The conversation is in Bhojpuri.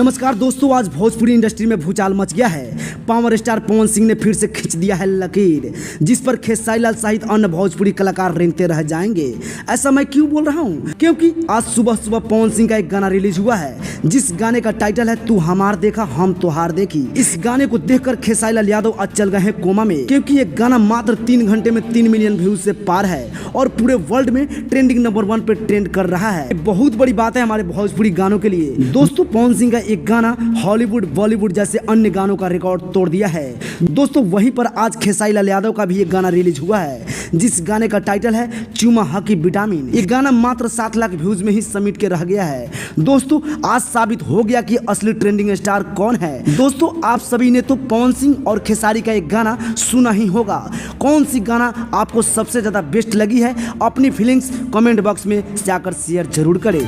नमस्कार दोस्तों, आज भोजपुरी इंडस्ट्री में भूचाल मच गया है। पावर स्टार पवन सिंह ने फिर से खींच दिया है लकीर, जिस पर खेसारी लाल सहित अन्य भोजपुरी कलाकार रेंगते रह जाएंगे। ऐसा मैं क्यों बोल रहा हूं? क्योंकि आज सुबह सुबह पवन सिंह का एक गाना रिलीज हुआ है, जिस गाने का टाइटल है तू हमार देखा हम तोहार देखी। इस गाने को देखकर खेसारी लाल यादव आज चल गए हैं कोमा में, क्योंकि ये गाना मात्र 3 घंटे में 3 मिलियन व्यूज से पार है और पूरे वर्ल्ड में ट्रेंडिंग नंबर 1 पे ट्रेंड कर रहा है। बहुत बड़ी बात है हमारे भोजपुरी गानों के लिए। दोस्तों, पवन सिंह का एक गाना हॉलीवुड बॉलीवुड जैसे अन्य गानों का रिकॉर्ड तोड़ दिया है। दोस्तों, वहीं पर आज खेसारी लाल यादव का भी एक गाना रिलीज हुआ है, जिस गाने का टाइटल है चूमा हकी विटामिन। ये गाना मात्र 7 लाख व्यूज में ही समेट के रह गया है। दोस्तों, आज साबित हो गया कि असली ट्रेंडिंग स्टार कौन है। दोस्तों, आप सभी ने तो पवन सिंह और खेसारी का एक गाना सुना ही होगा। कौन सी गाना आपको सबसे ज्यादा बेस्ट लगी है? अपनी फीलिंग्स कमेंट बॉक्स में जाकर शेयर जरूर करें।